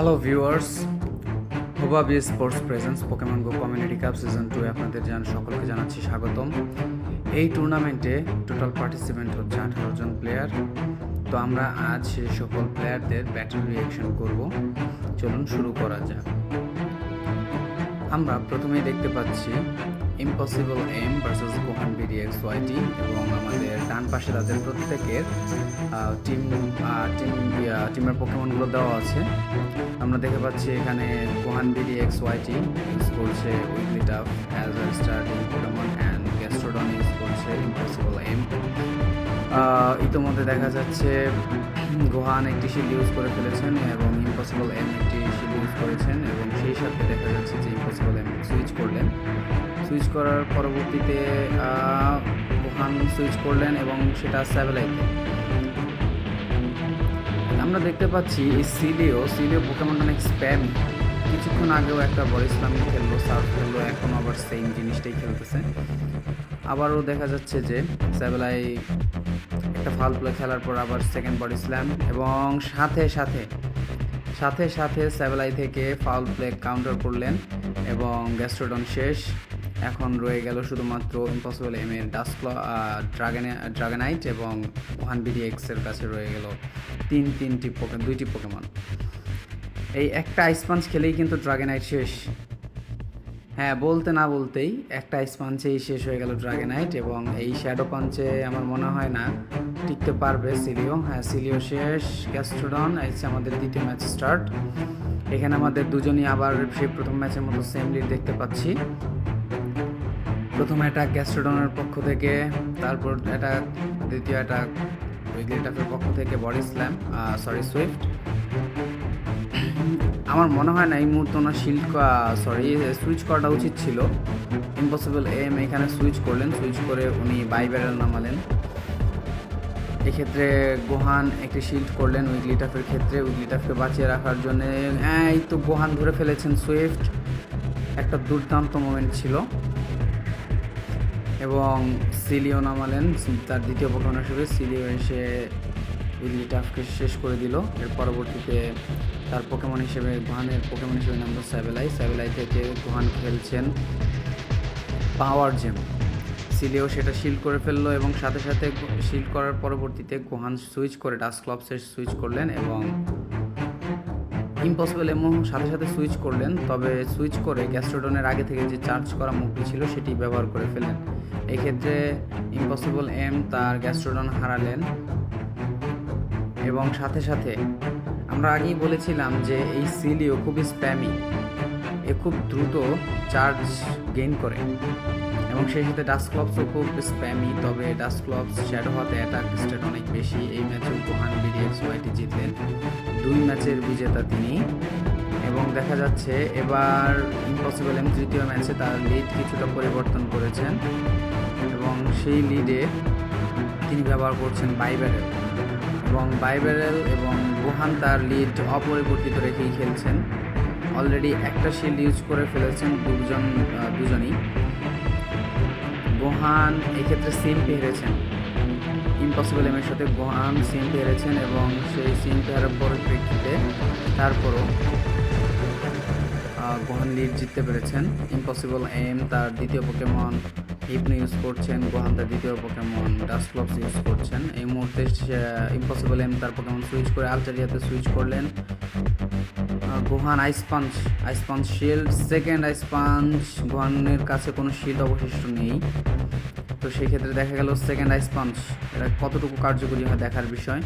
Hello viewers, হুবাবি sports presence Pokemon Go community cup season 2 আপনাদের সকলকে জানাচ্ছি স্বাগতম। এই টুর্নামেন্টে টোটাল পার্টিসিপেন্ট হচ্ছে 18 জন প্লেয়ার। তো আমরা আজ সেই সকল প্লেয়ারদের ব্যাটল রিঅ্যাকশন করব। চলুন শুরু করা যাক। আমরা প্রথমেই দেখতে পাচ্ছি ইম্পসিবল এম ভার্সেস গোহান বিডিএক্স ওয়াইটি, এবং আমাদের ডান পাশে তাদের প্রত্যেকের টিমের পোকেমনগুলো দেওয়া আছে। আমরা দেখতে পাচ্ছি এখানে গোহান বিডিএক্স ওয়াইটি ইউজ করছে Wigglytuff as a starting Pokemon, and Gastrodon use করছে ইম্পসিবল এম। ইতিমধ্যে দেখা যাচ্ছে গোহান একটি শিল্ড ইউজ করে ফেলেছেন এবং ইম্পসিবল এম একটি শিল্ড ইউজ করেছেন, এবং সেই সাথে দেখা যাচ্ছে যে ইম্পসিবল এম সুইচ করলেন। সুইচ করার পরবর্তীতে গোহান সুইচ করলেন এবং সেটা স্যাবেলাইতে। আমরা দেখতে পাচ্ছি এই সিলিও পোকেমন অনেক স্প্যাম। কিছুক্ষণ আগেও একটা বড় ইসলামিক খেললো, সার্ফ খেললো, এখন আবার সেম জিনিসটাই খেলতেছে। আবারও দেখা যাচ্ছে যে স্যাবেলাই একটা ফাউল প্লে খেলার পর আবার সেকেন্ড বডি স্ল্যাম, এবং সাথে সাথে স্যাবেলাই থেকে ফাউল প্লে কাউন্টার করলেন এবং গ্যাস্ট্রোডন শেষ। এখন রয়ে গেল শুধুমাত্র ইম্পসিবল এম এর ড্রাগনাইট, এবং গোহান বিডিএক্স এর কাছে রয়ে গেল দুইটি পোকেমন। এই একটা আইস পাঞ্চ খেলেই কিন্তু ড্রাগনাইট শেষ। হ্যাঁ, বলতে না বলতেই একটা আইস পাঞ্চেই শেষ হয়ে গেল ড্রাগনাইট, এবং এই শ্যাডো পাঞ্চে আমার মনে হয় না টিকতে পারবে সিলিও। হ্যাঁ, সিলিও শেষ। গ্যাস্ট্রোডন এসে আমাদের দ্বিতীয় ম্যাচ স্টার্ট। এখানে আমাদের দুজনই আবার সেই প্রথম ম্যাচের মতো সেম লিড দেখতে পাচ্ছি। প্রথম অ্যাটাক গ্যাস্ট্রোডনের পক্ষ থেকে, তারপর অ্যাটাক দ্বিতীয় অ্যাটাক উইগলিটাফের পক্ষ থেকে বডি স্ল্যাম, সুইফট। আমার মনে হয় না এই মুহূর্তে ওনার সুইচ করাটা উচিত ছিল। ইম্পসিবল এম এখানে সুইচ করলেন, সুইচ করে উনি বাই ব্যারেল নামালেন। এক্ষেত্রে গোহান একটি শিল্ড করলেন উইগলিটাফের ক্ষেত্রে, উইগলিটাফকে বাঁচিয়ে রাখার জন্য। এই তো গোহান ধরে ফেলেছেন সুইফট, একটা দুর্দান্ত মোমেন্ট ছিল। এবং সিলিও নামালেন তার দ্বিতীয় পোকেমন হিসেবে। সিলিও এসে উইগলিটাফকে শেষ করে দিল। এর পরবর্তীতে তার পোকেমন হিসেবে গোহানের পোকেমন হিসেবে নামলো স্যাবেলাই থেকে গোহান খেলছেন পাওয়ার জেম। সিলিও সেটা শিল্ড করে ফেললো, এবং সাথে শিল্ড করার পরবর্তীতে গোহান সুইচ করে ডাস্কলপসে সুইচ করলেন, এবং ইম্পসিবল এমও সাথে সুইচ করলেন। তবে সুইচ করে গ্যাস্ট্রোডনের আগে থেকে যে চার্জ করা মুভটি ছিল সেটি ব্যবহার করে ফেলেন। এক্ষেত্রে ইম্পসিবল এম তার গ্যাস্ট্রোডন হারালেন, এবং সাথে আমরা আগেই বলেছিলাম যে এই সিলিও খুবই স্প্যামি, এ খুব দ্রুত চার্জ গেইন করে, এবং সেই সাথে ডাস্কলপসও খুব স্প্যামি। তবে ডাস্কলপস শ্যাডো হাতে অ্যাটাক স্টেট অনেক বেশি। এই ম্যাচে গোহান বিডিএক্স ওয়াইটি জিতলেন, 2 ম্যাচের বিজেতা তিনি। এবং দেখা যাচ্ছে এবার ইম্পসিবল এম তৃতীয় ম্যাচে তার লিড কিছুটা পরিবর্তন করেছেন, এবং সেই লিডে তিনি ব্যবহার করছেন বাই ব্যারেল, এবং গোহান তার লিড অপরিবর্তিত রেখেই খেলছেন। অলরেডি একটা শিল্ড ইউজ করে ফেলেছেন দুজনই। গোহান এক্ষেত্রে সিম্পি হেরেছেন, ইম্পসিবল এমের সাথে গোহান সিম্পি হেরেছেন, এবং সেই সিম্পি হারার পরিপ্রেক্ষিতে তারপরও গোহান লিড জিততে পেরেছেন। ইম্পসিবল এম তার দ্বিতীয় পোকেমন হিপনো ইউজ করছেন, গোহান তার দ্বিতীয় পোকেমন ডাস্কলপস ইউজ করছেন। এই মুহূর্তে ইম্পসিবল এম তার পোকেমন সুইচ করে আলচারিয়াতে সুইচ করলেন। গোহান আইস পাঞ্চ শিল্ড, সেকেন্ড আইস পাঞ্চ। গোহানের কাছে কোনো শিল্ড অবশিষ্ট নেই, তো সেই ক্ষেত্রে দেখা গেল সেকেন্ড আইস পাঞ্চ এটা কতটুকু কার্যকরী হয় দেখার বিষয়।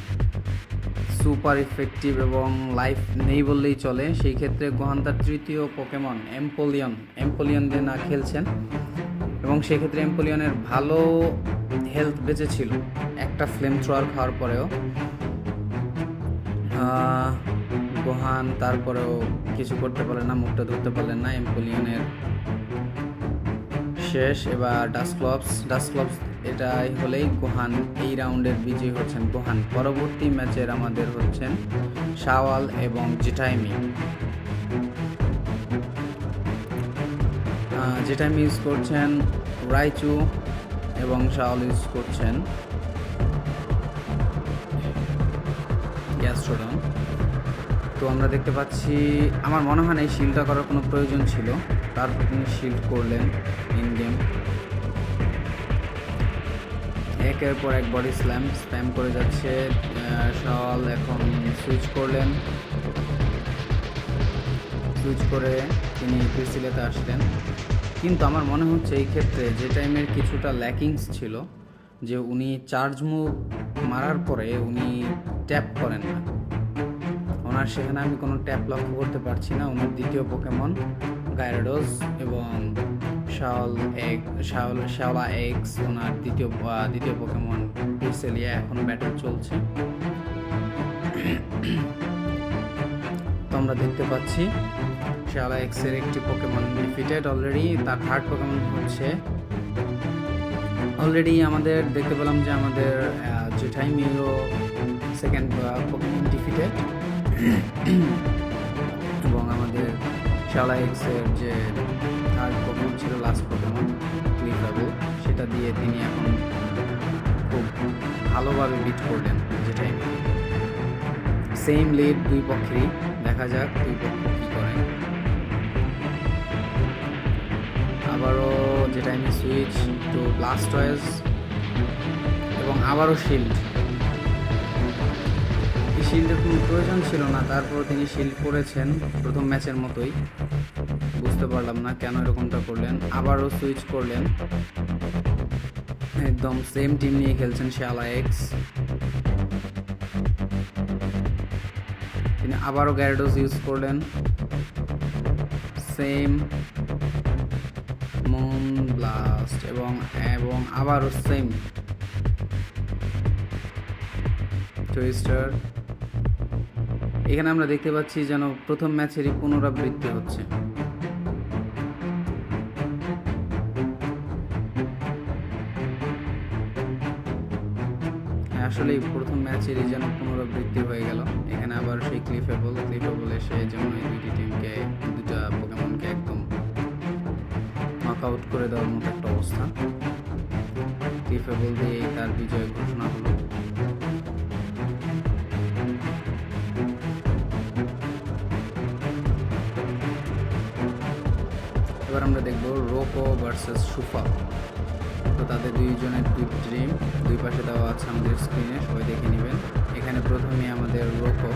সুপার ইফেক্টিভ এবং লাইফ নেই বললেই চলে। সেই ক্ষেত্রে গোহান তার তৃতীয় পোকেমন এম্পোলিয়ন দিয়ে না খেলছেন, এবং সেক্ষেত্রে এম্পোলিয়নের ভালো হেলথ বেঁচে ছিল একটা ফ্লেম থ্রোয়ার খাওয়ার পরেও। গোহান তারপরেও কিছু করতে পারলেন না, মুখটা ধরতে পারলেন না। এম্পোলিয়নের শেষ। এবার ডাস্কলপস এটাই হলেই গোহান এই রাউন্ডের বিজয়ী হচ্ছেন গোহান। পরবর্তী ম্যাচের আমাদের হচ্ছেন শাওয়াল এবং জেটাইমি ইউজ করছেন রাইচু, এবং শাওয়াল ইউজ করছেন গ্যাস্ট্রোডন। তো তো আমরা দেখতে পাচ্ছি, আমার মনে হয় না এই শিল্ডটা করার কোনো প্রয়োজন ছিল, তারপর তিনি শিল্ড করলেন ইন গেম। একের পর এক বডি স্প্যাম করে যাচ্ছে। শাওয়াল এখন সুইচ করলেন, সুইচ করে তিনি ক্রিসিলেতে আসলেন। কিন্তু আমার মনে হচ্ছে এই ক্ষেত্রে যে টাইমের কিছুটা ল্যাকিংস ছিল, যে উনি চার্জ মুভ মারার পরে উনি ট্যাপ করেন না। ওনার সেখানে আমি কোনো ট্যাপ লক্ষ্য করতে পারছি না। ওনার দ্বিতীয় পোকেমন গাইরাডোস এবং শাওলা এক্স, ওনার দ্বিতীয় পোকেমন ক্রিসেলিয়া এখনো ব্যাটল চলছে। তো আমরা দেখতে পাচ্ছি শাওলা এক্সের একটি পোকেমন ডিফিটেড অলরেডি। তার থার্ড পোকেমন হচ্ছে অলরেডি আমাদের দেখতে পেলাম যে আমাদের জেঠাইমিরও সেকেন্ড পোকেমন ডিফিটেড এবং আমাদের শাওলা এক্সের যে থার্ড পোকেমন ছিল লাস্ট পোকেমন ক্লিফেবল, সেটা দিয়ে তিনি এখন খুব ভালোভাবে বিট করলেন জেঠাইমি। সেম লিড দুই পক্ষেরই, দেখা যাক দুই পক্ষ কী করেন। আবারও জেঠাইমি সুইচ টু ব্লাস্টয়েজ এবং আবারও শিল্ড। এই শিল্ডের কোনো প্রয়োজন ছিল না, তারপর তিনি শিল্ড করেছেন প্রথম ম্যাচের মতোই। বুঝতে পারলাম না কেন এরকমটা করলেন। আবারও সুইচ করলেন, একদম সেম টিম নিয়ে খেলছেন শাওলা এক্স। তিনি আবারও গ্যারাডোস ইউজ করলেন, সেম মুন ব্লাস্ট এবং আবারও সেম টুইস্টার। এখানে আমরা দেখতে পাচ্ছি যেন প্রথম ম্যাচেরই পুনরাবৃত্তি হচ্ছে। আসলে প্রথম ম্যাচেরই যেন পুনরাবৃত্তি হয়ে গেল। এখানে আবার সেই ক্লিফেবল এসে যেমন এই দুটা পোকেমনকে একদম নকআউট করে দেওয়ার মতো একটা অবস্থা। ক্লিফেবল দিয়ে তার বিজয় ঘোষণা হলো। এবার আমরা দেখব রোকো ভার্সেস সুফা। তো তাদের দুইজনের দুই পাশে দেওয়া আছে আমাদের স্ক্রিনে, সবাই দেখে নেবেন। এখানে প্রথমে আমাদের রোকো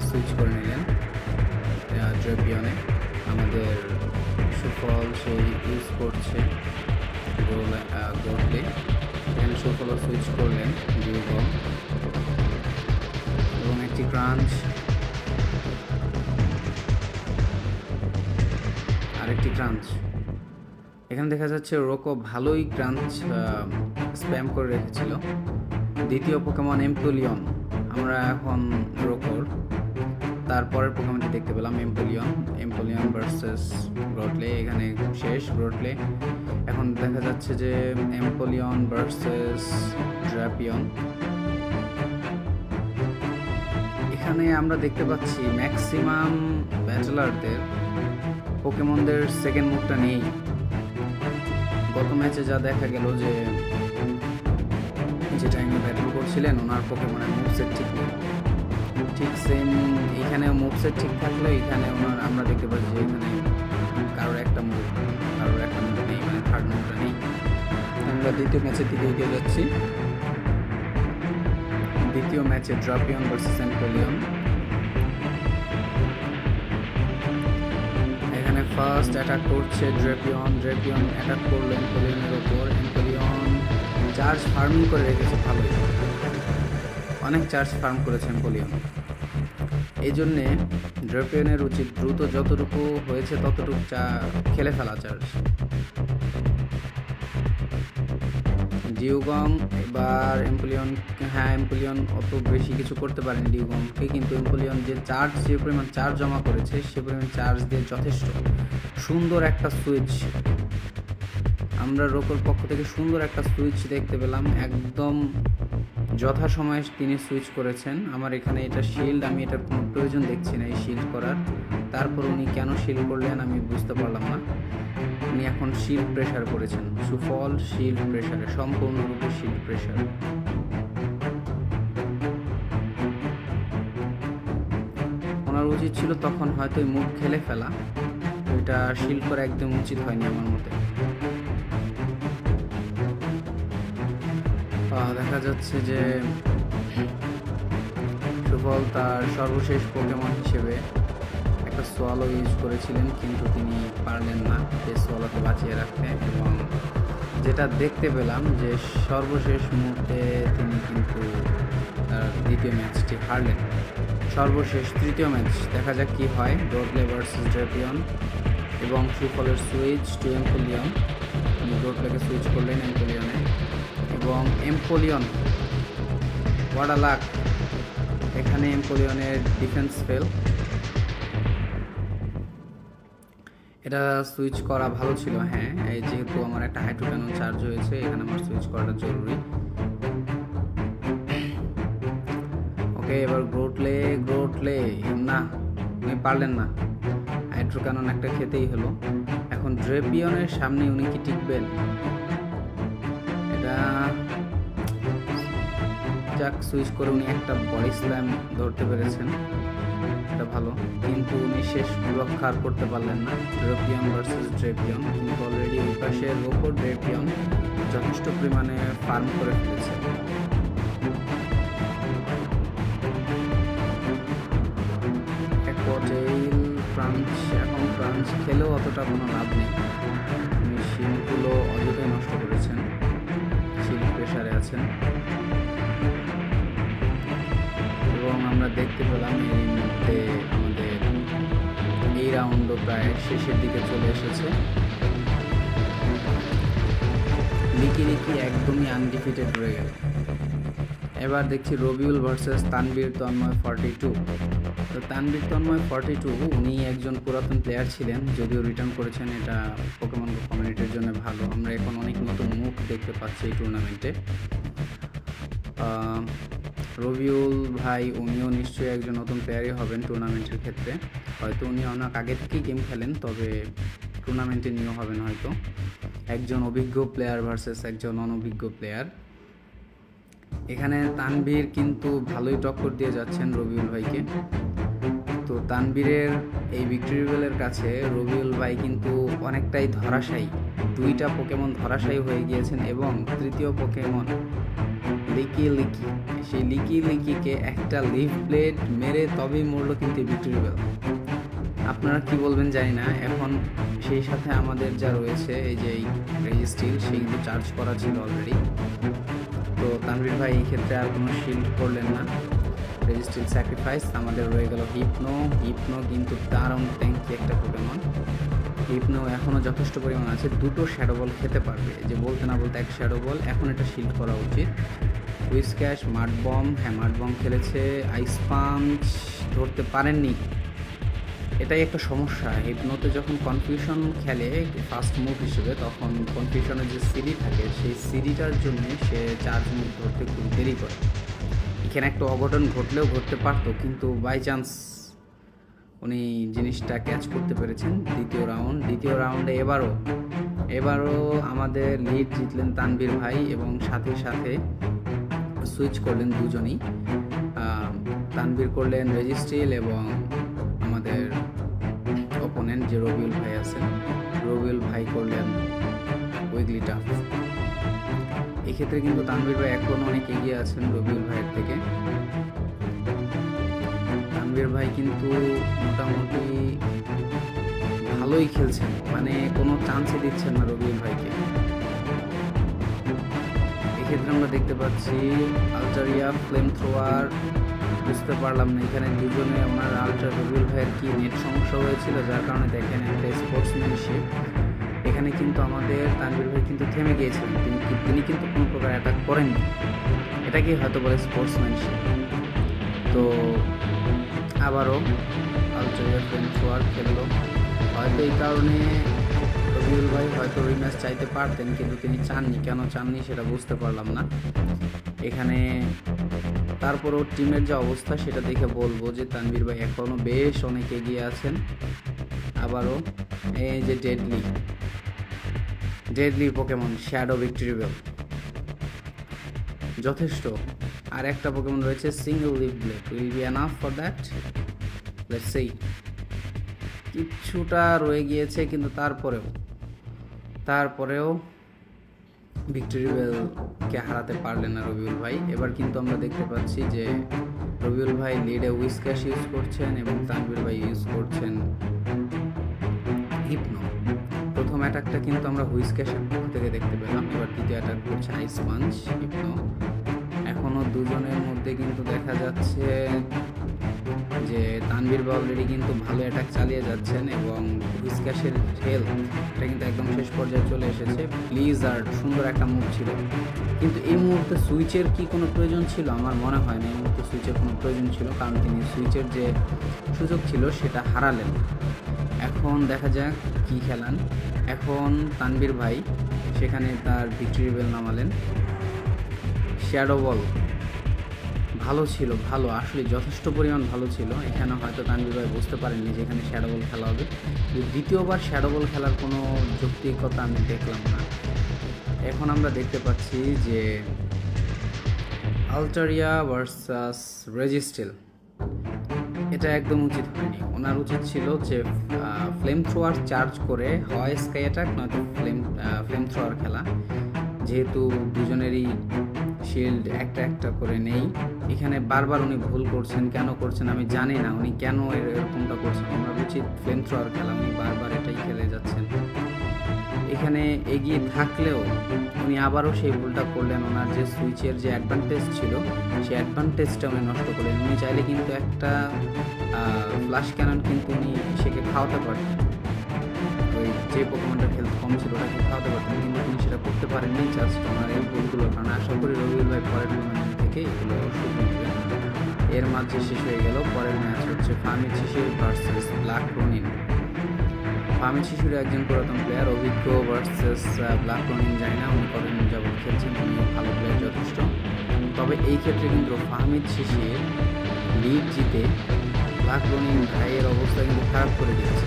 সুইচ করে নিলেন ড্রেপিয়নে। আমাদের সুফল সেই ইউজ করছে গোটলে। এখানে সুফলও সুইচ করলেন ডিউগম এবং একটি ক্রাঞ্চ, আরেকটি ক্রাঞ্চ। এখানে দেখা যাচ্ছে রোকো ভালোই ক্রাঞ্চ স্প্যাম করে রেখেছিল। দ্বিতীয় পোকেমন এম্পোলিয়ন। আমরা এখন রোকোর তারপরের পোকেমনটি দেখতে পেলাম এম্পোলিয়ন ভার্সেস গ্রোটলে। এখানে শেষ গ্রোটলে। এখন দেখা যাচ্ছে যে এম্পোলিয়ন ভার্সেস ড্রাপিয়ন। এখানে আমরা দেখতে পাচ্ছি ম্যাক্সিমাম ব্যাচেলারদের পোকেমনদের সেকেন্ড মুভটা নেই। গত ম্যাচে যা দেখা গেল যে টাইমে ব্যাটল করছিলেন ওনার পোকেমনের মুভসেট ঠিক নেই। ঠিক সেম এখানেও মুভসেট ঠিক থাকলে এখানে আমরা দেখতে পাচ্ছি যে এখানে কারোর একটা মুভ নেই, মানে থার্ড মুভটা নেই। আমরা দ্বিতীয় ম্যাচের দিকে এগিয়ে যাচ্ছি। দ্বিতীয় ম্যাচে ড্রাপিয়ন ভার্সেস এম্পোলিয়ন। এখানে ফার্স্ট অ্যাটাক করছে ড্রাপিয়ন অ্যাটাক করলো এম্পোলিয়নের ওপর। এম্পোলিয়ন চার্জ ফার্মিং করে রেখেছে ভালোই, অনেক চার্জ ফার্ম করেছে এম্পোলিয়ন। এই জন্যে ড্রাপিয়নের উচিত দ্রুত যতটুকু হয়েছে ততটুকু খেলে ফেলা চার্জ। ডিউগম এবার এম্পোলিয়ন অত বেশি কিছু করতে পারেনি ডিউগমকে, কিন্তু এম্পোলিয়ন যে পরিমাণ চার্জ জমা করেছে সে পরিমাণ চার্জ দিয়ে যথেষ্ট সুন্দর একটা সুইচ। আমরা রোকোর পক্ষ থেকে সুন্দর একটা সুইচ দেখতে পেলাম, একদম যথাসময়ে তিনি সুইচ করেছেন। আমার এখানে এটা শিল্ড, আমি এটার কোনো প্রয়োজন দেখছি না এই শিল্ড করার। তারপর উনি কেন শিল্ড করলেন আমি বুঝতে পারলাম না। উনি এখন শিল্ড প্রেসার করেছেন, সুফল শিল্ড প্রেসারে, সম্পূর্ণরূপে শিল্ড প্রেসার। উচিত ছিল তখন হয়তো এই মুভ খেলে ফেলা, ওইটা শিল্ড করা একদম উচিত হয়নি আমার মতে। দেখা যাচ্ছে যে সুফল তার সর্বশেষ পোকেমন হিসেবে একটা সোয়ালো ইউজ করেছিলেন, কিন্তু তিনি পারলেন না সেই সোয়ালোকে বাঁচিয়ে রাখতে, এবং যেটা দেখতে পেলাম যে সর্বশেষ মুহূর্তে তিনি কিন্তু তার দ্বিতীয় ম্যাচটি হারলেন। সর্বশেষ তৃতীয় ম্যাচ দেখা যাক কি হয়। ব্রডলে ভার্সেস ড্রেপিয়ন এবং সুফলের সুইচ টু এম্পোলিয়ন। তিনি ব্রডলেকে সুইচ করলেন এম্পোলিয়নে, এবং এম্পোলিয়ন ওয়াটা লাক, এখানে এম্পোলিয়নের ডিফেন্স ফেল। এটা সুইচ করা ভালো ছিল, হ্যাঁ, এই যেহেতু আমার একটা হাইড্রোক্যানন চার্জ হয়েছে এখানে আমার সুইচ করাটা জরুরি। ওকে, এবার গ্রোটলে না, উনি পারলেন না, হাইড্রোক্যানন একটা খেতেই হলো। এখন ড্রেপিয়নের সামনে উনি কি টিকবেন? এটা যাক, সুইচ করে উনি একটা বডি স্ল্যাম ধরতে পেরেছেন, এটা ভালো, কিন্তু উনি শেষ রক্ষা আর করতে পারলেন না। ড্রেপিয়ন ভার্সেস ড্রেপিয়ন, কিন্তু অলরেডি ওই পাশের ওপর ড্রেপিয়ন যথেষ্ট পরিমাণে ফার্ম করে ফেলেছে। এখন ক্রাঞ্চ খেলেও অতটা কোনো লাভ নেই, উনি শিল্ডগুলো অযথাই নষ্ট করেছেন, শিল্ড প্রেশারে আছেন। এবং আমরা দেখতে পেলাম এই মধ্যে আমাদের এই রাউন্ডও প্রায় শেষের দিকে চলে এসেছে। লিকি একদমই আনডিফিটেড রয়ে গেল। এবার দেখছি রবিউল ভার্সেস তানবীর তন্ময় 42। তো তানবীর তন্ময় 42 উনি একজন পুরাতন প্লেয়ার ছিলেন, যদিও রিটার্ন করেছেন, এটা পোকেমন কমিউনিটির জন্য ভালো। আমরা এখন অনেক নতুন মুখ দেখতে পাচ্ছি এই টুর্নামেন্টে। রবিউল ভাই উনিও নিশ্চয়ই একজন নতুন প্লেয়ারই হবেন টুর্নামেন্টের ক্ষেত্রে, হয়তো উনি অনেক আগে থেকেই গেম খেলেন, তবে টুর্নামেন্টে নিয়েও হবেন হয়তো। একজন অভিজ্ঞ প্লেয়ার ভার্সেস একজন অনভিজ্ঞ প্লেয়ার। এখানে তানবীর কিন্তু ভালোই টক্কর দিয়ে যাচ্ছেন রবিউল ভাইকে। তো তানবীরের এই ভিক্টরি বেলের কাছে রবিউল ভাই কিন্তু অনেকটাই ধরাশায়ী, দুইটা পোকেমন ধরাশায়ী হয়ে গিয়েছেন, এবং তৃতীয় পোকেমন লিকি, সেই লিকিকে একটা লিফ ব্লেড মেরে তবেই মরলো কিন্তু ভিক্টরি বেল। আপনারা কি বলবেন জানি না। এখন সেই সাথে আমাদের যা রয়েছে এই যে রেজিস্ট্রিল, সেই কিন্তু চার্জ করা ছিল অলরেডি। তো তানবীর ভাই এই ক্ষেত্রে আর কোনো শিল্ড করলেন না, রেজিস্ট্রিল স্যাক্রিফাইস। আমাদের রয়ে গেল হিপনো কিন্তু দারুণ ট্যাঙ্কি একটা পোকেমন। হিপনো এখনও যথেষ্ট পরিমাণ আছে, দুটো শ্যাডো বল খেতে পারবে, যে বলতে না বলতে এক শ্যাডো বল, এখন এটা শিল্ড করা উচিত। উইসক্যাশ, মাড বম, হ্যাঁ মাড বম খেলেছে, আইস পাঞ্চ ধরতে পারেননি, এটাই একটা সমস্যা। হিপনোতে যখন কনফিউশন খেলে ফার্স্ট মুভ হিসেবে, তখন কনফিউশনের যে সিডি থাকে সেই সিডিটার জন্য সে চার্জ মুভ ধরতে খুব দেরি করে। এখানে একটা অঘটন ঘটলেও ঘটতে পারতো, কিন্তু বাই চান্স উনি জিনিসটা ক্যাচ করতে পেরেছেন। দ্বিতীয় রাউন্ডে এবারও আমাদের লিড জিতলেন তানবীর ভাই, এবং সাথে সাথে সুইচ করলেন দুজনই। তানবীর করলেন রেজিস্ট্রিল, এবং আমাদের অপোনেন্ট যে রবিউল ভাই আছেন, রবিউল ভাই করলেন উইগলিটাফ। এক্ষেত্রে কিন্তু তানবীর ভাই এখন অনেক এগিয়ে আছেন রবিউল ভাইয়ের থেকে। তানবীর ভাই কিন্তু মোটামুটি ভালোই খেলছেন, মানে কোনো চান্সই দিচ্ছেন না রবিউল ভাইকে। এক্ষেত্রে আমরা দেখতে পাচ্ছি আলটারিয়া ফ্লেম থ্রোয়ার, বুঝতে পারলাম না এখানে দুজনে ওনার আলট্রা রবিউল ভাইয়ের কি নেট সমস্যা হয়েছিল, যার কারণে দেখেন একটা স্পোর্টসম্যানশিপ। এখানে কিন্তু আমাদের তানবীর ভাই কিন্তু থেমে গিয়েছিলেন, তিনি কিন্তু কোনো প্রকার অ্যাটাক করেননি, এটাকেই হয়তো বলে স্পোর্টসম্যানশিপ। তো আবারও আলট্রিয়া ফ্লেম থ্রোয়ার খেললো, হয়তো এই কারণে রবিউল ভাই হয়তো রিম্যাচ চাইতে পারতেন, কিন্তু তিনি চাননি, কেন চাননি সেটা বুঝতে পারলাম না এখানে। তারপরও টিমের যে অবস্থা সেটা দেখে বলবো যে তানবীর ভাই এখনও বেশ অনেক এগিয়ে আছেন। আবারও এই যে deadly Pokemon shadow victory bell যথেষ্ট। আর একটা পোকেমন রয়েছে single leaf blade, will be enough for that. Let's see. কিছুটা রয়ে গিয়েছে, কিন্তু তারপরেও ভিক্টরি বেলকে হারাতে পারলেন না রবিউল ভাই। এবার কিন্তু আমরা দেখতে পাচ্ছি যে রবিউল ভাই লিডে উইসক্যাশ ইউজ করছেন এবং তানভীর ভাই ইউজ করছেন হিপনো। প্রথম অ্যাটাকটা কিন্তু আমরা হুইসক্যাশের পক্ষ থেকে দেখতে পেলাম, এবার দ্বিতীয় অ্যাটাক করছে আইস পাঞ্চ হিপনো। এখনও দুজনের মধ্যে কিন্তু দেখা যাচ্ছে যে তানভীর ভাই অলরেডি কিন্তু ভালো অ্যাটাক চালিয়ে যাচ্ছেন এবং হুইসক্যাশের হেলথ এটা কিন্তু একদম শেষ পর্যায়ে চলে এসেছে। ব্লিজার্ড সুন্দর একটা মুভ ছিল, কিন্তু এই মুহূর্তে সুইচের কি কোনো প্রয়োজন ছিল? আমার মনে হয় না এই মুহূর্তে সুইচের কোনো প্রয়োজন ছিল, কারণ তিনি সুইচের যে সুযোগ ছিল সেটা হারালেন। এখন দেখা যাক কি খেলান। এখন তানভীর ভাই সেখানে তার ভিক্টরি বেল নামালেন। শ্যাডো বল ভালো ছিল, ভালো আসলে যথেষ্ট পরিমাণ ভালো ছিল। এখানে হয়তো তানভীর ভাই বুঝতে পারেননি যে এখানে শ্যাডো বল খেলা হবে। দ্বিতীয়বার শ্যাডো বল খেলার কোনো যৌক্তিকতা আমি দেখলাম না। এখন আমরা দেখতে পাচ্ছি যে আলটারিয়া ভার্সাস রেজিস্টেল, এটা একদম উচিত হয়নি। ওনার উচিত ছিল যে ফ্লেম থ্রোয়ার চার্জ করে হয় স্কাই অ্যাটাক নয়তো ফ্লেম থ্রোয়ার খেলা, যেহেতু দুজনেরই শিল্ড একটা একটা করে নেই। এখানে বারবার উনি ভুল করছেন, কেন করছেন আমি জানি না, উনি কেন এরকমটা করছেন। ওনার উচিত ফ্লেম থ্রোয়ার খেলা, উনি বারবার এটাই খেলে যাচ্ছেন। এখানে এগিয়ে থাকলেও উনি আবারও সেই ভুলটা করলেন। ওনার যে সুইচের যে অ্যাডভান্টেজ ছিল সেই অ্যাডভান্টেজটা উনি নষ্ট করলেন। উনি চাইলে কিন্তু একটা ফ্লাশ ক্যানন কিন্তু উনি সেকে খাওয়াতে পারতেন, ওই যে পোকেমনটার হেলথ কম ছিল ওটাকে খাওয়াতে পারতেন, কিন্তু উনি সেটা করতে পারেননি জাস্ট ওনার এই ভুলগুলোর কারণে। আশা করি রবিউল ভাই পরের টুর্নামেন্ট থেকে এগুলো শুরু নেবেন। এর মাঝে শেষ হয়ে গেল। পরের ম্যাচ হচ্ছে ফাহমিদ শিশির ভার্সেস ব্ল্যাক রনিন। ফাহমিদ শিশির একজন পুরাতন প্লেয়ার, অভিজ্ঞ ভার্সেস ব্ল্যাক রনিন জানি না উনি কতদিন যাবত খেলছেন, উনিও ভালো প্লেয়ার যথেষ্ট। তবে এই ক্ষেত্রে কিন্তু ফাহমিদ শিশির লিগ জিতে ব্ল্যাক রনিন ভাইয়ের অবস্থা কিন্তু খারাপ করে দিয়েছে।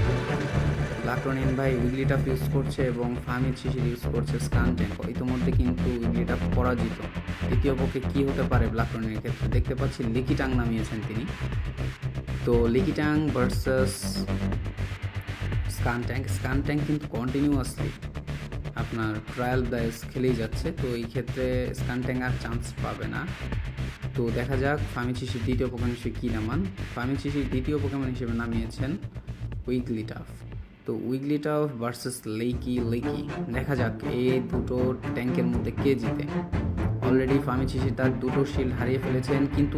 ব্ল্যাক রনিন ভাই উইগলিটাফ ইউজ করছে এবং ফাহমিদ শিশির ইউজ করছে স্কান ট্যাঙ্ক। ইতিমধ্যে কিন্তু উইগলিটাফ পরাজিত। দ্বিতীয় পক্ষে কী হতে পারে ব্ল্যাক রনিনের ক্ষেত্রে দেখতে পাচ্ছি লিকিটাং নামিয়েছেন তিনি। তো লিকিটাং ভার্সেস স্কান ট্যাঙ্ক কিন্তু কন্টিনিউয়াসলি আপনার ট্রায়াল বেস খেলেই যাচ্ছে। তো এই ক্ষেত্রে স্কান ট্যাঙ্ক আর চান্স পাবে না। তো দেখা যাক ফাহমিদ শিশির দ্বিতীয় পোকেমন হিসেবে কী নামান। ফাহমিদ শিশির দ্বিতীয় পোকেমন হিসেবে নামিয়েছেন উইগলিটাফ। তো উইগলিটাফ ভার্সেস লেকি। দেখা যাক এই দুটো ট্যাঙ্কের মধ্যে কে জিতে। অলরেডি ফাহমিদ শিশির তার দুটো শিল্ড হারিয়ে ফেলেছেন, কিন্তু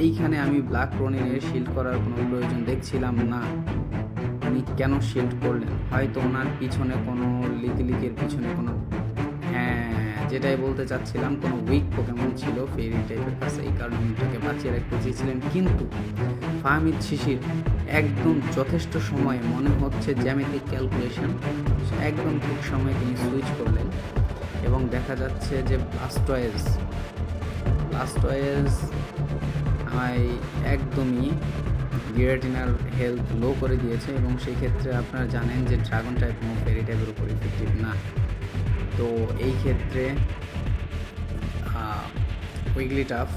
এইখানে আমি ব্ল্যাক রনিনের শিল্ড করার কোনো প্রয়োজন দেখছিলাম না। উনি কেন শিল্ড করলেন? হয়তো ওনার পিছনে কোনো লিকের পিছনে কোনো, যেটাই বলতে চাচ্ছিলাম, কোনো উইক পোকেমন ছিল ফেরি টাইপের কাছে, এই কারণে উনিটাকে বাঁচিয়ে রাখতে চেয়েছিলেন। কিন্তু ফাহমিদ শিশির একদম যথেষ্ট সময়ে, মনে হচ্ছে জ্যামিতিক ক্যালকুলেশন, একদম ঠিক সময়ে তিনি সুইচ করলেন এবং দেখা যাচ্ছে যে ব্লাস্টয়েজ আমায় একদমই গিরাটিনার হেলথ লো করে দিয়েছে এবং সেই ক্ষেত্রে আপনারা জানেন যে ড্রাগন টাইপ মুভ ফেরি টাইপের উপর ইফেক্টিভ না। তো এই ক্ষেত্রে উইগলিটাফ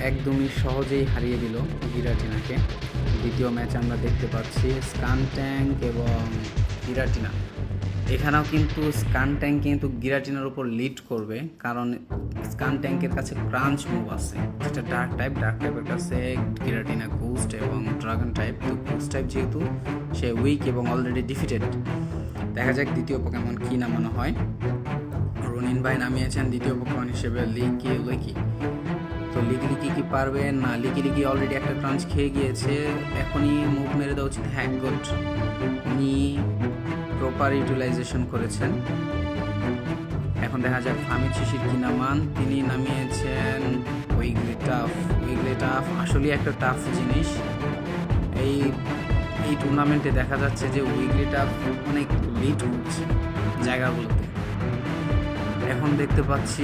একদমই সহজেই হারিয়ে দিল গিরাটিনাকে। দ্বিতীয় ম্যাচ আমরা দেখতে পাচ্ছি স্কান ট্যাঙ্ক এবং গিরাটিনা। এখানেও কিন্তু স্কান ট্যাঙ্ক কিন্তু গিরাটিনার উপর লিড করবে, কারণ স্কান ট্যাঙ্কের কাছে ক্রাঞ্চ মুভ আছে, যেটা ডার্ক টাইপের কাছে গিরাটিনা ঘোস্ট এবং ড্রাগন টাইপ। তো ঘোস্ট টাইপ যেহেতু সে উইক এবং অলরেডি ডিফিটেড। দেখা যাক দ্বিতীয় পোকেমন কী নামানো হয়। রনিন ভাই নামিয়েছেন দ্বিতীয় পোকেমন হিসেবে লিকি। তো লিকি কি পারবে না? লিকি অলরেডি একটা ক্রাঞ্চ খেয়ে গিয়েছে, এখনই মুভ মেরে দেওয়া উচিত। হ্যাঁ, গুড, উনি প্রপার ইউটিলাইজেশন করেছেন। এখন দেখা যাক ফাহমিদ শিশির কি নামান। তিনি নামিয়েছেন উইগলিটাফ। আসলেই একটা টাফ জিনিস। এই টুর্নামেন্টে দেখা যাচ্ছে যে উইগলিটাফ অনেক লিড করছে জায়গাগুলোতে। এখন দেখতে পাচ্ছি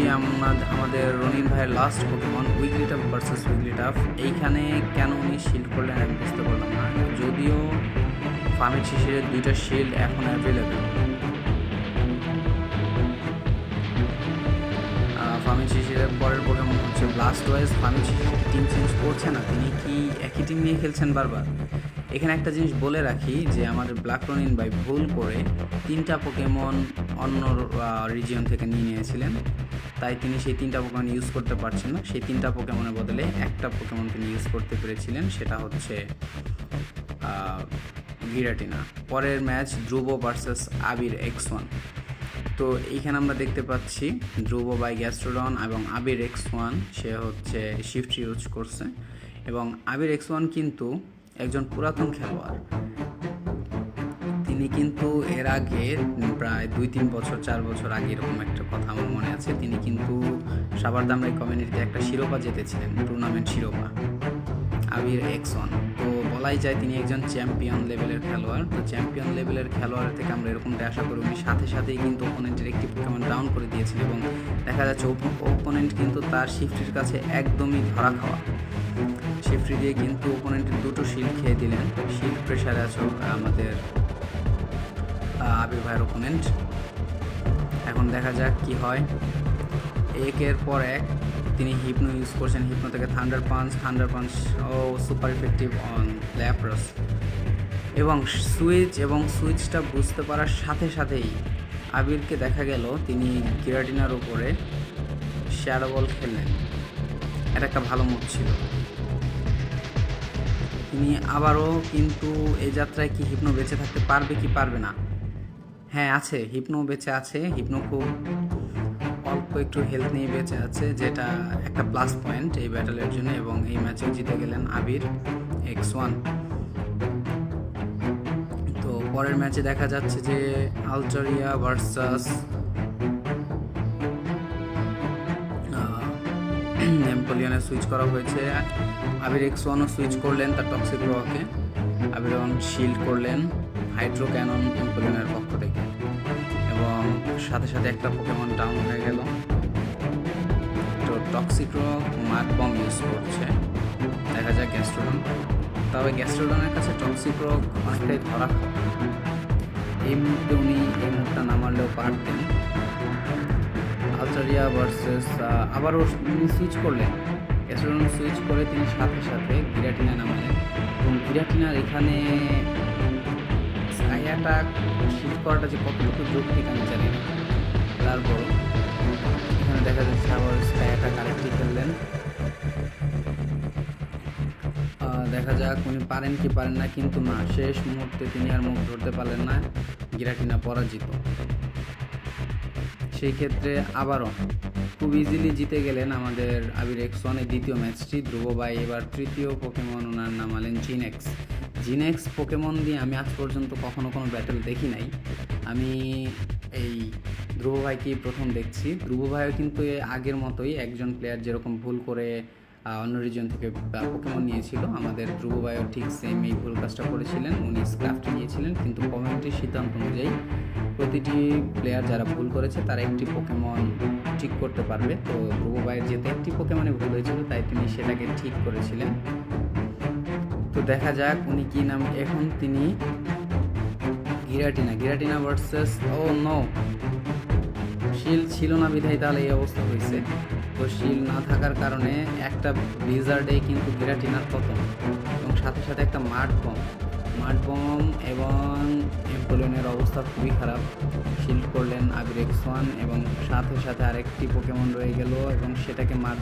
আমাদের রনিন ভাইয়ের লাস্ট পোকেমন উইগলিটাফ ভার্সেস উইগলিটাফ। এইখানে কেন উনি শিল্ড করলেন আমি বুঝতে পারলাম না, যদিও ফাহমিদ শিশিরের দুইটা শিল্ড এখন অ্যাভেলেবেল। ফাহমিদ শিশির এর পরের পোকেমন হচ্ছে ব্লাস্টওয়াইজ। ফার্মিচি টিম চেঞ্জ করছে না, তিনি কি একই টিম নিয়ে খেলছেন বারবার। এখানে একটা জিনিস বলে রাখি যে আমাদের ব্ল্যাক রনিন ভাই ভুল করে 3টা পোকেমন অন্য রিজিয়ন থেকে নিয়ে নিয়েছিলেন, তাই তিনি সেই 3টা পোকেমন ইউজ করতে পারছেন না। সেই 3টা পোকেমনের বদলে একটা পোকেমন তিনি ইউজ করতে পেরেছিলেন, সেটা হচ্ছে গিরাটিনা। পরের ম্যাচ ধ্রুব ভার্সেস আবির X1। তো এইখানে আমরা দেখতে পাচ্ছি ধ্রুব বাই গ্যাস্ট্রোডন এবং আবির X1 সে হচ্ছে শিফট ইউজ করছে, এবং আবির X1 কিন্তু একজন পুরাতন খেলোয়াড়। তিনি কিন্তু এর আগে প্রায় 2-3 বছর 4 বছর আগে এরকম একটা কথা আমার মনে আছে, তিনি কিন্তু সাবার দামরাই কমিউনিটিতে একটা শিরোপা জিতেছিলেন, টুর্নামেন্ট শিরোপা, আবির X1। তো বলাই যায় তিনি একজন চ্যাম্পিয়ন লেভেলের খেলোয়াড়। তো চ্যাম্পিয়ন লেভেলের খেলোয়াড়ের থেকে আমরা এরকমটা আশা করি। উনি সাথে সাথেই কিন্তু ওপোনেন্টের একটি পোকেমন ডাউন করে দিয়েছেন, এবং দেখা যাচ্ছে ওপোনেন্ট কিন্তু তার শিফটির কাছে একদমই ধরা খাওয়া। শিফটি দিয়ে কিন্তু ওপোনেন্টের 2টো শিল্ড খেয়ে দিলেন। শিল্ড প্রেশারে আছে আমাদের আবির ভাইয়ের ওপোনেন্ট। এখন দেখা যাক কি হয়। একের পর এক তিনি হিপনো ইউজ করছেন, হিপনো থেকে থান্ডার পাঞ্চ ও সুপার ইফেক্টিভ অন ল্যাপ্রাস, এবং সুইচটা বুঝতে পারার সাথে সাথেই আবিরকে দেখা গেল তিনি গিরাটিনার উপরে শ্যাডো বল খেললেন। এটা একটা ভালো মুভ ছিল। তিনি আবারও কিন্তু এই যাত্রায় কি হিপনো বেঁচে থাকতে পারবে কি পারবে না? হ্যাঁ, আছে, হিপনো বেঁচে আছে। হিপনো খুব অল্প একটু হেলথ নিয়ে বেঁচে আছে, যেটা একটা প্লাস পয়েন্ট এই ব্যাটেলের জন্য, এবং এই ম্যাচেও জিতে গেলেন আবির X1। তো পরের ম্যাচে দেখা যাচ্ছে যে আলচারিয়া ভার্সাস নেমপোলিয়নে সুইচ করা হয়েছে। আবির X1ও সুইচ করলেন তার টক্সিক রকে, আবির শিল্ড করলেন হাইড্রো ক্যানন নেমপোলিয়নের পক্ষ থেকে, এবং সাথে সাথে একটা পোকেমন ডাউন হয়ে গেল। তো toxic rock mark bomb use করছে, দেখা যাক গ্যাস্ট্রোডন। তবে গ্যাস্ট্রোডনের কাছে টক্সিক রক অনেকটাই ধরা খাওয়া। এই মুহূর্তে উনি এই মুহূর্তটা না মারলেও পারতেন। আলচারিয়া ভার্সেস আবারও তিনি সুইচ করলেন, গ্যাস্ট্রোডন সুইচ করে তিনি সাথে সাথে গিরাটিনা নামালেন, এবং গিরাটিনার এখানে স্কাই অ্যাটাক শিফট করাটা যে কতটুকু যৌক্তিক আমি জানি না। তারপর এখানে দেখা যাচ্ছে আবার স্কাই অ্যাটাক আরেকটি খেললেন। দেখা যাক উনি পারেন কি পারেন না, কিন্তু না, শেষ মুহূর্তে তিনি আর মুখ ধরতে পারলেন না, গিরাটিনা পরাজিত। সেই ক্ষেত্রে আবারও খুব ইজিলি জিতে গেলেন আমাদের আবির X1 এর দ্বিতীয় ম্যাচটি। ধ্রুব ভাই এবার তৃতীয় পোকেমন ওনার নামালেন জিনেক্স পোকেমন দিয়ে আমি আজ পর্যন্ত কখনো কোনো ব্যাটেল দেখি নাই। আমি এই ধ্রুব ভাইকেই প্রথম দেখছি। ধ্রুব ভাইও কিন্তু আগের মতোই একজন প্লেয়ার যেরকম ভুল করে অন্য রিজন থেকে পোকেমন নিয়েছিল, আমাদের ধ্রুব ভাইও ঠিক সেম এই ভুল কাজটা করেছিলেন। উনি স্ক্রাফটি নিয়েছিলেন, কিন্তু কমিউনিটির সিদ্ধান্ত অনুযায়ী প্রতিটি প্লেয়ার যারা ভুল করেছে তারা একটি পোকেমন ঠিক করতে পারবে। তো ধ্রুব ভাইয়ের যেহেতু একটি পোকেমনে ভুল হয়েছিল, তাই তিনি সেটাকে ঠিক করেছিলেন। তো দেখা যাক উনি কি নাম। এখন তিনি গিরাটিনা ভার্সেস নো শিল ছিল না বিধায় তাহলে এই অবস্থা হয়েছে। তো শিল না থাকার কারণে একটা ব্লিজার্ডে কিন্তু গিরাটিনার পতন, এবং সাথে সাথে একটা মাড বম এবং নেমপোলিয়নের অবস্থা খুবই খারাপ। শিল্ড করলেন আবির X1, এবং সাথে সাথে আরেকটি পোকেমন রয়ে গেল, এবং সেটাকে মাড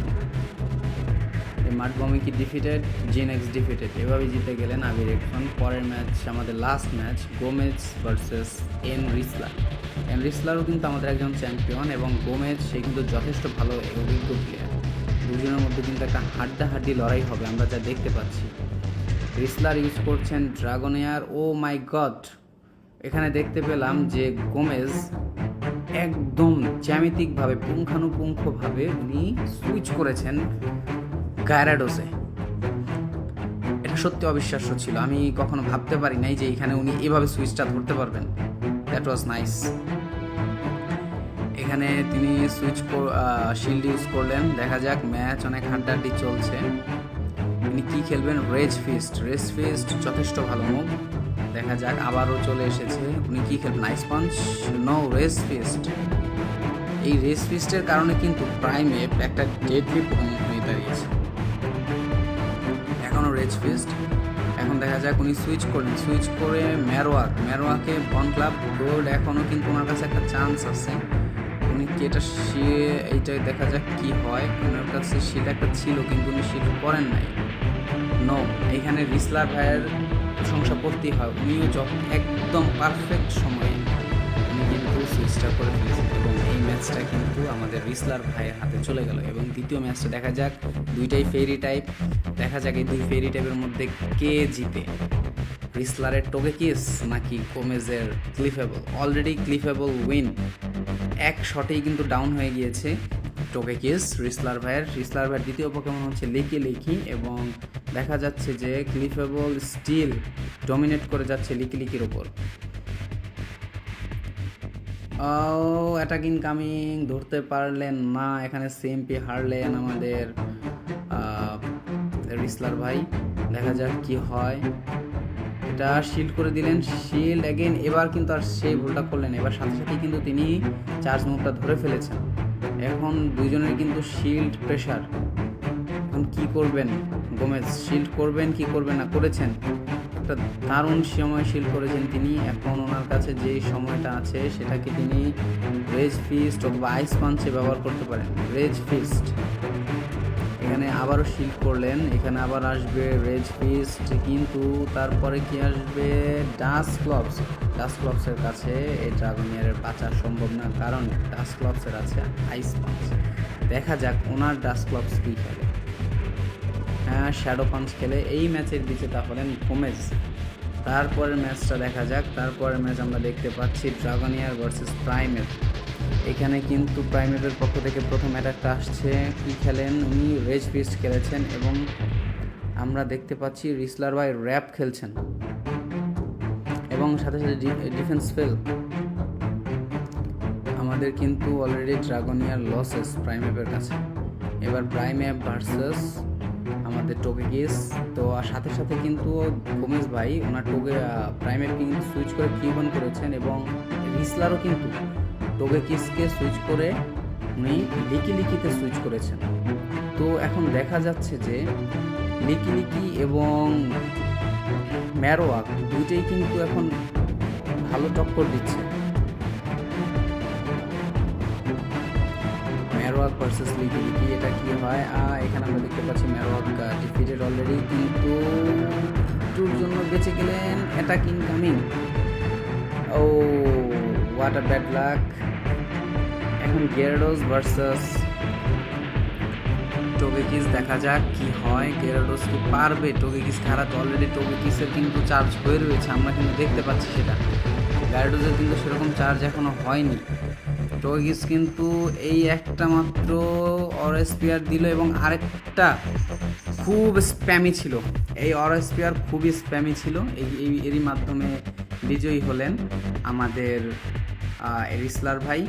বমে কি ডিফিটেড, জিনেক্স ডিফিটেড। এভাবেই জিতে গেলেন আবির X1। পরের ম্যাচ আমাদের লাস্ট ম্যাচ গোমেজ ভার্সেস এনরিসলারও কিন্তু আমাদের একজন চ্যাম্পিয়ন, এবং গোমেজ সে কিন্তু যথেষ্ট ভালো অভিজ্ঞ প্লেয়ার। দুজনের মধ্যে কিন্তু একটা হাড্ডাহাড্ডি লড়াই হবে আমরা যা দেখতে পাচ্ছি। রিসলার ইউজ করছেন ড্রাগনেয়ার। ও মাই গড, এখানে দেখতে পেলাম যে গোমেজ একদম জ্যামিতিকভাবে পুঙ্খানুপুঙ্খভাবে উনি সুইচ করেছেন গায়রাডোসে। এটা সত্যি অবিশ্বাস্য ছিল, আমি কখনো ভাবতে পারি নাই যে এখানে উনি এভাবে সুইচটা ধরতে পারবেন। That was nice. এখানে তিনি শিল্ড ইউজ করলেন। দেখা যাক, ম্যাচ অনেক হাড্ডাহাড্ডি চলছে। তিনি কি খেলবেন? রেজ ফিস্ট যথেষ্ট ভালো মুভ। দেখা যাক, আবারও চলে এসেছে। উনি কি খেলবেন? Nice punch, no rage fist. এই রেজ ফিস্টের কারণে কিন্তু প্রাইম এপ একটা ডেডলি পোকেমন হয়ে দাঁড়িয়েছে। এখনও রেজ ফিস্ট। এখন দেখা যাক উনি সুইচ করে ম্যারোয়াকে বন ক্লাব গোল্ড। এখনও কিন্তু ওনার কাছে একটা চান্স আছে। উনি কি এইটাই দেখা যাক কি হয়। ওনার কাছে শিল্ড একটা ছিল কিন্তু উনি শিল্ড করেন নাই। নো, এখানে রিসলার ভাইয়ের প্রশংসা করতেই হয়। উনিও একদম পারফেক্ট সময়ে উনি কিন্তু সুইচটা করে ফেলেছেন এবং এই ম্যাচটা কিন্তু আমাদের রিসলার ভাইয়ের হাতে চলে গেল। এবং দ্বিতীয় ম্যাচটা দেখা যাক, দুইটাই ফেরি টাইপ। দেখা যাক এই দুই ফেরি টাইপের মধ্যে কে জিতে, রিসলারের টোগেকিস নাকি গোমেজের ক্লিফেবল। অলরেডি ক্লিফেবল উইন, এক শটেই কিন্তু ডাউন হয়ে গিয়েছে টোগেকিস রিসলার ভাইয়ের দ্বিতীয় পোকেমন হচ্ছে লিকি এবং দেখা যাচ্ছে যে ক্লিফেবল স্টিল ডমিনেট করে যাচ্ছে লিকির ওপর। অ্যাটাক ইনকামিং, ধরতে পারলেন না। এখানে সিএমপি হারলেন আমাদের রিসলার ভাই। দেখা যাক কি হয়। এটা শিল্ড করে দিলেন, শিল্ড অ্যাগেন। এবার কিন্তু আর সেই ভুলটা করলেন, এবার সাথে সাথেই কিন্তু তিনি চার্জ মুভটা ধরে ফেলেছেন। এখন দুইজনের কিন্তু শিল্ড প্রেশার। এখন কি করবেন গোমেজ, শিল্ড করবেন কি করবেন না? করেছেন, একটা দারুণ সময় শিল্ড করেছেন তিনি। এখন ওনার কাছে যে সময়টা আছে সেটাকে তিনি রেজ ফিস্ট অথবা আইস পাঞ্চে ব্যবহার করতে পারেন। রেজ ফিস্ট, এখানে আবারও শিল্ড করলেন, এখানে আবার আসবে রেজ ফিস্ট, কিন্তু তারপরে কি আসবে ডাস্ট ক্লবসের কাছে এই ড্রাগনিয়ারের বাঁচা সম্ভব না, কারণ ডাস্ট ক্লবসের আছে আইস পাঞ্চ। দেখা যাক ওনার ডাস্ট ক্লবস কী খেলে। হ্যাঁ, শ্যাডো পাঞ্চ খেলে। এই ম্যাচের বিজেতা হলেন গোমেজ। তারপরের ম্যাচটা দেখা যাক। তারপরের ম্যাচ আমরা দেখতে পাচ্ছি ড্রাগনিয়ার ভার্সেস প্রাইমেপ। এখানে কিন্তু প্রাইমেপের পক্ষ থেকে প্রথম অ্যাটাকটা আসছে। কি খেলেন উনি? রেজ ফিস্ট খেলেছেন এবং আমরা দেখতে পাচ্ছি রিসলার ভাই র্যাপ খেলছেন এবং সাথে সাথে ডিফেন্স ফেল। আমাদের কিন্তু অলরেডি ড্রাগনিয়ার লসেস প্রাইমেপের কাছে। এবার প্রাইমেপ ভার্সেস আমাদের টোগেকিস। তো সাথে সাথে কিন্তু গোমেজ ভাই ওনার প্রাইমেপ কিন্তু সুইচ করে কিউবান করেছেন এবং রিসলারও কিন্তু টোগেকিসকে সুইচ করে উনি লিকিতে সুইচ করেছেন। তো এখন দেখা যাচ্ছে যে লিকি এবং ম্যারোয়াক দুইটাই কিন্তু এখন ভালো টক্কর দিচ্ছে। ম্যারোয়াক ভার্সেস লিকি, এটা কি হয়? এখানে আমরা দেখতে পাচ্ছি ম্যারোয়াক ডিফিটেড অলরেডি, কিন্তু একটুর জন্য বেঁচে গেলেন। Attack incoming. Oh what a bad luck. এখন গেরাডোস ভার্সেস টোগেকিস, দেখা যাক কি হয়। গেরাডোস কি পারবে টোগেকিস হারাতে? অলরেডি টোগেকিসের কিন্তু চার্জ হয়ে রয়েছে, আমরা কিন্তু দেখতে পাচ্ছি সেটা। গ্যারাডোসের কিন্তু সেরকম চার্জ এখনো হয়নি। টোগেকিস কিন্তু এই একটা মাত্র অরা স্পিয়ার দিল এবং আরেকটা খুব স্প্যামি ছিল। এই অরা স্পিয়ার খুবই স্প্যামি ছিল। এরই মাধ্যমে বিজয়ী হলেন আমাদের রিসলার ভাই।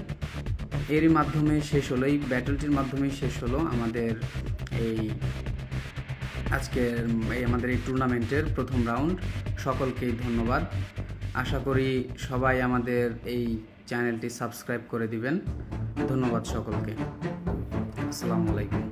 এরই মাধ্যমে শেষ হলো, এই ব্যাটলটির মাধ্যমেই শেষ হলো আমাদের আমাদের এই টুর্নামেন্টের প্রথম রাউন্ড। সকলকেই ধন্যবাদ। আশা করি সবাই আমাদের এই চ্যানেলটি সাবস্ক্রাইব করে দিবেন। ধন্যবাদ সকলকে। আসসালামু আলাইকুম।